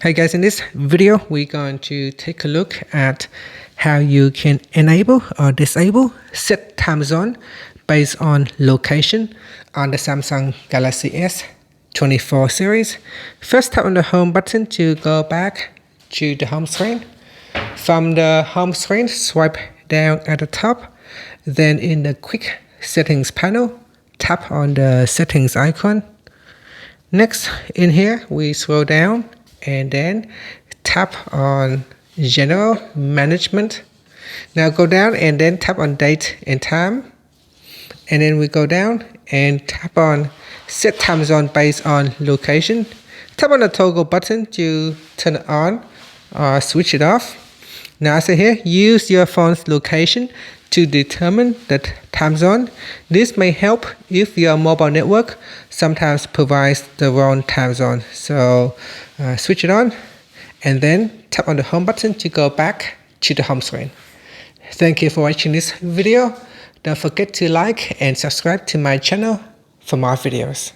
Hey guys, in this video we're going to take a look at how you can enable or disable set time zone based on location on the Samsung Galaxy S24 series. First, tap on the home button to go back to the home screen. From the home screen, swipe down at the top. Then in the quick settings panel, tap on the settings icon. Next, in here we scroll down and then tap on general management. Now go down and then tap on date and time, and then we go down and tap on set time zone based on location. Tap on the toggle button to turn it on or switch it off. Now as I say here, use your phone's location to determine the time zone. This may help if your mobile network sometimes provides the wrong time zone. So switch it on and then tap on the home button to go back to the home screen. Thank you for watching this video. Don't forget to like and subscribe to my channel for more videos.